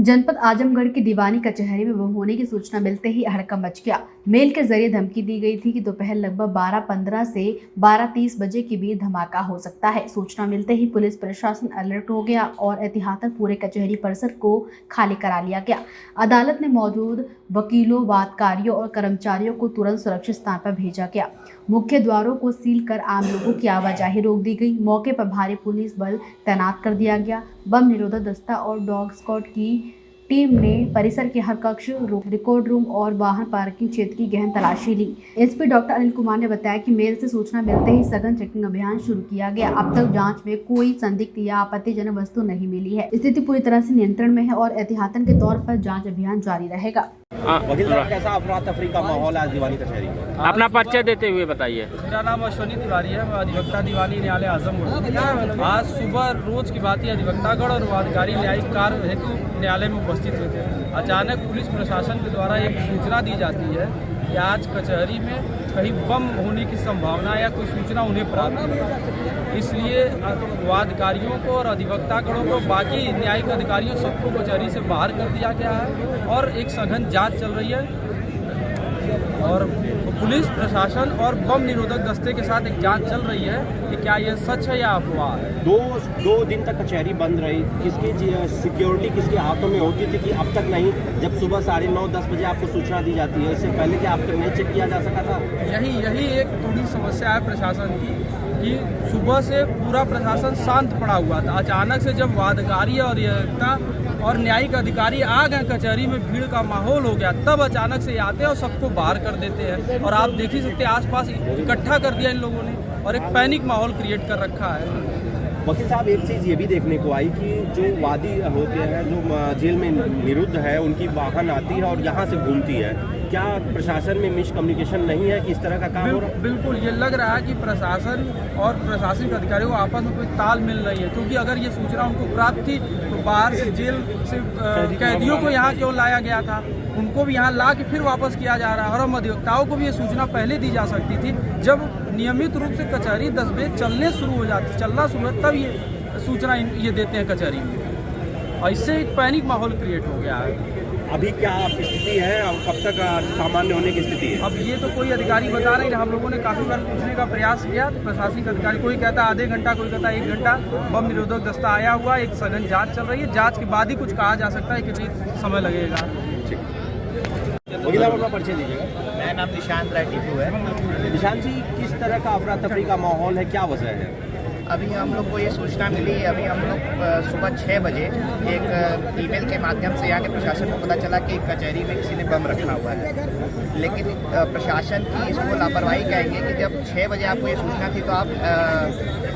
जनपद आजमगढ़ की दीवानी कचहरी में बम होने की सूचना मिलते ही हड़कंप मच गया। मेल के जरिए धमकी दी गई थी कि दोपहर लगभग 12:15 से 12:30 बजे के बीच धमाका हो सकता है। सूचना मिलते ही पुलिस प्रशासन अलर्ट हो गया और एहतियातन पूरे कचहरी परिसर को खाली करा लिया गया। अदालत ने मौजूद वकीलों, वादकारियों और कर्मचारियों को तुरंत सुरक्षित स्थान पर भेजा गया। मुख्य द्वारों को सील कर आम लोगों की आवाजाही रोक दी गई। मौके पर भारी पुलिस बल तैनात कर दिया गया। बम निरोधक दस्ता और डॉग स्क्वाड की टीम ने परिसर के हर कक्ष, रिकॉर्ड रूम और वाहन पार्किंग क्षेत्र की गहन तलाशी ली। एसपी डॉक्टर अनिल कुमार ने बताया कि मेल से सूचना मिलते ही सघन चेकिंग अभियान शुरू किया गया। अब तक जांच में कोई संदिग्ध या आपत्तिजनक वस्तु नहीं मिली है। स्थिति पूरी तरह से नियंत्रण में है और एहतियातन के तौर पर जांच अभियान जारी रहेगा। वकील साहब, कैसा अफरा तफरी का माहौल है आज दीवानी कचहरी में? अपना परिचय देते हुए बताइए। मेरा नाम अश्वनी तिवारी है। मैं अधिवक्ता दीवानी न्यायालय आजमगढ़। आज सुबह रोज की बात ही अधिवक्तागण और वादकारी न्यायिक कार्य हेतु न्यायालय में उपस्थित हुए थे। अचानक पुलिस प्रशासन के द्वारा एक सूचना दी जाती है कि आज कचहरी में कहीं बम होने की संभावना या कोई सूचना उन्हें प्राप्त है। इसलिए वादकारियों को और अधिवक्तागणों को, बाकी न्यायिक अधिकारियों सबको कचहरी से बाहर कर दिया गया है और एक सघन जांच चल रही है। और पुलिस प्रशासन और बम निरोधक दस्ते के साथ एक जांच चल रही है कि क्या यह सच है या अफवाह है। दो दिन तक कचहरी बंद रही। किसकी सिक्योरिटी किसके हाथों में होती थी कि अब तक नहीं? जब सुबह 9:30-10 बजे आपको सूचना दी जाती है, इससे पहले क्या अब तक नहीं चेक किया जा सका था? यही एक थोड़ी समस्या है प्रशासन की कि सुबह से पूरा प्रशासन शांत पड़ा हुआ था। अचानक से जब वादकारी और और न्यायिक अधिकारी आ गए, कचहरी में भीड़ का माहौल हो गया, तब अचानक से आते हैं और सबको बाहर कर देते हैं। और आप देख ही सकते हैं आसपास इकट्ठा कर दिया इन लोगों ने और एक पैनिक माहौल क्रिएट कर रखा है। वकील साहब, एक चीज़ ये भी देखने को आई कि जो वादी होते हैं, जो जेल में निरुद्ध है, उनकी वाहन आती है और यहाँ से घूमती है। क्या प्रशासन में मिसकम्युनिकेशन नहीं है कि इस तरह का काम हो रहा है? बिल्कुल, ये लग रहा है कि प्रशासन और प्रशासनिक अधिकारियों को आपस में कोई तालमेल नहीं है, क्योंकि अगर ये सूचना उनको प्राप्त थी तो बाहर से जेल से कैदियों को यहाँ क्यों लाया गया था? उनको भी यहाँ ला के फिर वापस किया जा रहा है। और हम अधिवक्ताओं को भी ये सूचना पहले दी जा सकती थी, जब नियमित रूप से कचहरी 10 बजे चलना शुरू हो तब ये सूचना ये देते हैं कचहरी में। और इससे एक पैनिक माहौल क्रिएट हो गया है। अभी क्या स्थिति है और कब तक सामान्य होने की स्थिति है? अब ये तो कोई अधिकारी बता रहे हैं। हम लोगों ने काफ़ी बार पूछने का प्रयास किया तो प्रशासनिक अधिकारी, कोई कहता आधे घंटा, कोई कहता 1 घंटा। बम निरोधक दस्ता आया हुआ, एक सघन जांच चल रही है। जांच के बाद ही कुछ कहा जा सकता है, कितनी समय लगेगा। वकील साहब, अपना परिचय दीजिएगा। मेरा नाम निशांत राय टीपू है। निशांत जी, किस तरह का अफरा तफरी का माहौल है, क्या वजह है? अभी हम लोग को ये सूचना मिली, अभी हम लोग सुबह 6 बजे एक ईमेल के माध्यम से यहाँ के प्रशासन को पता चला कि कचहरी में किसी ने बम रखा हुआ है। लेकिन प्रशासन की इसको लापरवाही कहेंगे कि जब 6 बजे आपको ये सूचना थी तो आप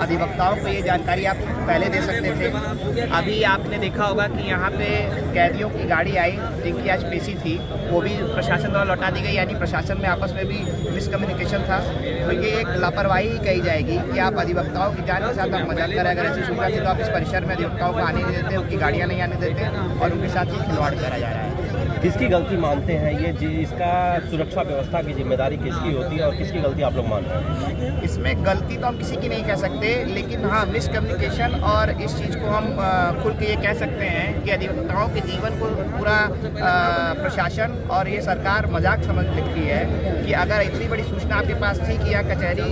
अधिवक्ताओं को ये जानकारी आप पहले दे सकते थे। अभी आपने देखा होगा कि यहाँ पे कैदियों की गाड़ी आई जिनकी आज पेशी थी, वो भी प्रशासन द्वारा लौटा दी गई। यानी प्रशासन में आपस में भी मिसकम्युनिकेशन था। तो ये एक लापरवाही कही जाएगी कि आप अधिवक्ताओं की जांच के साथ आप मजाक करें। अगर ऐसी सूचना थी तो आप इस परिसर में अधिवक्ताओं को आने नहीं देते, उनकी गाड़ियाँ नहीं आने देते और उनके साथ ही खिलवाड़ करा जा रहा है। किसकी गलती मानते हैं ये? इसका सुरक्षा व्यवस्था की जिम्मेदारी किसकी होती है और किसकी गलती आप लोग मान रहे हैं? इसमें गलती तो हम किसी की नहीं कह सकते, लेकिन हाँ, मिसकम्युनिकेशन और इस चीज़ को हम खुल के ये कह सकते हैं कि अधिवक्ताओं के जीवन को पूरा प्रशासन और ये सरकार मजाक समझ लिखती है कि अगर इतनी बड़ी सूचना आपके पास थी कि यहाँ कचहरी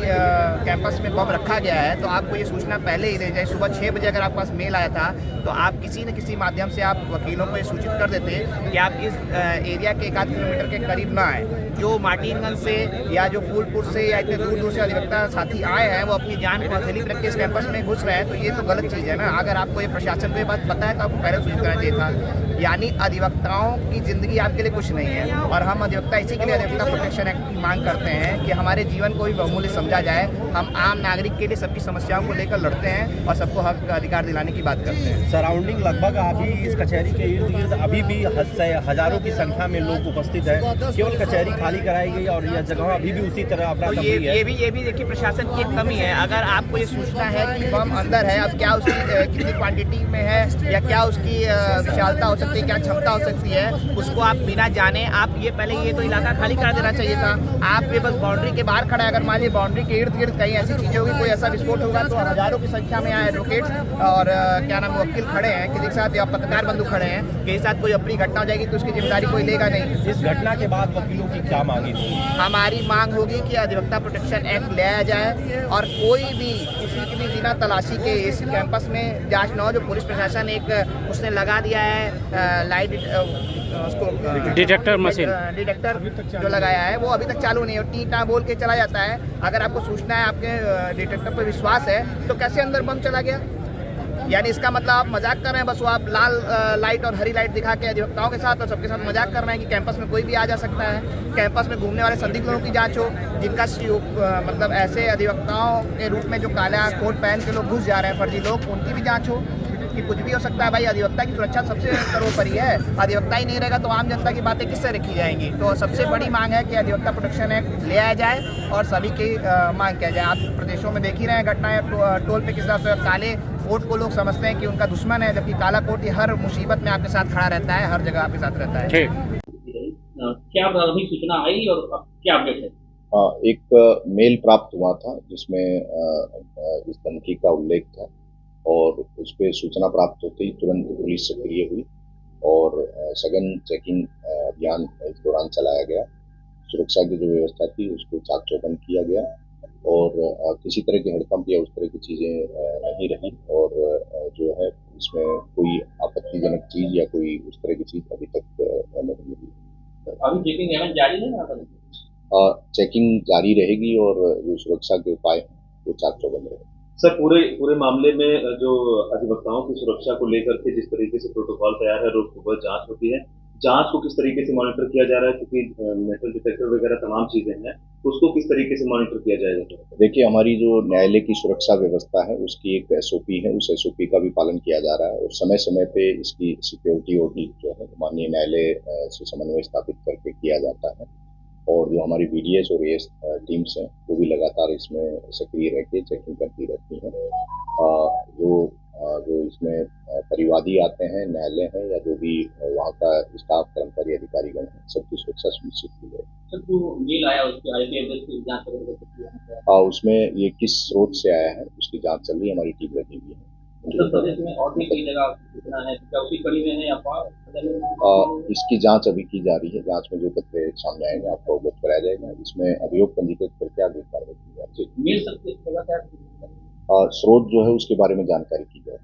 कैंपस में बम रखा गया है तो आपको ये सूचना पहले ही दे जाए। सुबह 6 बजे अगर आपके पास मेल आया था तो आप किसी न किसी माध्यम से आप वकीलों को ये सूचित कर देते कि आप इस एरिया के 1 किलोमीटर के करीब ना आए। जो मार्टिनगंज से या जो फूलपुर से या इतने दूर दूर से अधिवक्ता साथी आए हैं, वो अपनी जान को हथेली पर रख के इस कैंपस में घुस रहे हैं, तो ये तो गलत चीज़ है ना। अगर आपको ये प्रशासन को ये बात पता है तो आपको पहले सूचित करना चाहिए था। यानी अधिवक्ताओं की ज़िंदगी आपके लिए कुछ नहीं है और हम अधिवक्ता इसी के लिए अधिवक्ता प्रोटेक्शन एक्ट की मांग करते हैं कि हमारे जीवन को भी बहुमूल्य समझा जाए। हम आम नागरिक के लिए सबकी समस्याओं को लेकर लड़ते हैं और सबको हक का अधिकार दिलाने की बात करते हैं। सराउंडिंग लगभग अभी इस कचहरी के इर्द गिर्द अभी भी हजारों की संख्या में लोग उपस्थित है। केवल कचहरी खाली कराई गई और यह जगह अभी भी उसी तरह अपराध ये भी देखिए प्रशासन की एक कमी है। अगर आपको ये सोचना है कि बम अंदर है, अब क्या उसकी कितनी क्वांटिटी में है या क्या उसकी विशालता हो सकती है, क्या क्षमता हो सकती है, उसको आप बिना जाने आप ये पहले ये तो इलाका खाली कर देना चाहिए था। आप ये बस बाउंड्री के बाहर खड़ा है, अगर मान लीजिए बाउंड्री के इर्द गिर्द कहीं ऐसी चीज़ें होगी, कोई ऐसा विस्फोट होगा तो हज़ारों की संख्या में यहाँ एडवोकेट्स और क्या नाम वकील खड़े हैं, किसी के साथ या पत्रकार बंधु खड़े हैं, किसी के साथ कोई अपनी घटना हो जाएगी तो उसकी जिम्मेदारी कोई लेगा नहीं। इस घटना के बाद वकीलों की क्या मांगी थी? हमारी मांग होगी कि अधिवक्ता प्रोटेक्शन एक्ट लाया जाए और कोई भी किसी की भी बिना तलाशी के इस कैंपस में जांच न हो। जो पुलिस प्रशासन एक उसने लगा दिया है लाइट उसको डिटेक्टर मशीन डिटेक्टर जो लगाया है वो अभी तक चालू नहीं है, टीटा बोल के चला जाता है। अगर आपको सूचना है, आपके डिटेक्टर पर विश्वास है, तो कैसे अंदर बम चला गया? यानी इसका मतलब आप मजाक कर रहे हैं, बस वो आप लाल लाइट और हरी लाइट दिखा के अधिवक्ताओं के साथ और सबके साथ मजाक कर रहे हैं कि कैंपस में कोई भी आ जा सकता है। कैंपस में घूमने वाले संदिग्ध लोगों की जांच हो, जिनका मतलब ऐसे अधिवक्ताओं के रूप में जो काला कोट पहन के लोग घुस जा रहे हैं फर्जी लोग, उनकी भी जाँच हो कि कुछ भी हो सकता है। भाई अधिवक्ता की सुरक्षा सबसे सर्वोपरि है। अधिवक्ता ही नहीं रहेगा तो आम जनता की बातें किससे रखी जाएंगी? तो सबसे बड़ी मांग है कि अधिवक्ता प्रोटेक्शन एक्ट ले आया जाए और सभी की मांग किया जाए। आप प्रदेशों में देख ही रहे हैं घटनाएं, टोल पे किस तरह से काले कोट को लोग समझते हैं कि उनका दुश्मन है, जबकि काला कोट ही हर मुसीबत में आपके साथ खड़ा रहता है, हर जगह आपके साथ रहता है। ठीक। क्या प्रारंभिक सूचना आई और अब क्या अपडेट है? एक मेल प्राप्त हुआ था जिसमें इस धमकी का उल्लेख था और उस पर सूचना प्राप्त होते ही तुरंत पुलिस सक्रिय हुई और सघन चेकिंग अभियान इस दौरान चलाया गया। सुरक्षा की जो व्यवस्था थी उसको चाक चौबंद किया गया और किसी तरह की हड़कंप या उस तरह की चीज़ें नहीं रही और जो है इसमें कोई आपत्तिजनक चीज़ या कोई उस तरह की चीज़ अभी तक नहीं मिली। अभी चेकिंग अभियान जारी है ना? चेकिंग जारी रहेगी और जो सुरक्षा के उपाय हैं वो चाक चौबंद रहेंगे। सर, पूरे मामले में जो अधिवक्ताओं की सुरक्षा को लेकर के जिस तरीके से प्रोटोकॉल तैयार है, रोज सुबह जांच होती है, जांच को किस तरीके से मॉनिटर किया जा रहा है, क्योंकि मेटल डिटेक्टर वगैरह तमाम चीजें हैं, उसको किस तरीके से मॉनिटर किया जाएगा? देखिए, हमारी जो न्यायालय की सुरक्षा व्यवस्था है उसकी एक एसओपी है, उस एसओपी का भी पालन किया जा रहा है और समय समय पे इसकी सिक्योरिटी ऑडिट जो है माननीय न्यायालय से समन्वय स्थापित करके किया जाता है और जो हमारी बीडीएस और एएस टीम्स हैं वो भी लगातार इसमें सक्रिय रह के चेकिंग करती रहती हैं। जो इसमें परिवादी आते हैं, न्यायालय है या जो भी वहाँ का स्टाफ, कर्मचारी, अधिकारीगण हैं, सबकी सुरक्षा सुनिश्चित की जाए। सर, जो मेल आया उसके आईपी एड्रेस की जांच कर उसमें ये किस स्रोत से आया है उसकी जांच चल रही है, हमारी टीम लगी हुई है। प्रदेश में और भी कई जगह कितना है, क्या उसी कड़ी में है या इसकी जांच अभी की जा रही है। जांच में जो तथ्य सामने आएंगे आपको अवगत कराया जाएगा। इसमें अभियोग पंजीकृत करके आगे कार्रवाई की जाएगी। स्रोत जो है उसके बारे में जानकारी की जाए।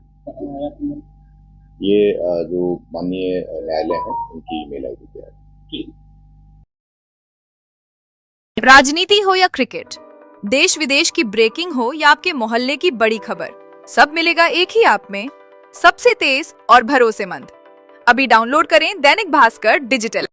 ये जो माननीय न्यायालय है उनकी ईमेल आईडी पे है। राजनीति हो या क्रिकेट, देश विदेश की ब्रेकिंग हो या आपके मोहल्ले की बड़ी खबर, सब मिलेगा एक ही ऐप में, सबसे तेज और भरोसेमंद। अभी डाउनलोड करें दैनिक भास्कर डिजिटल।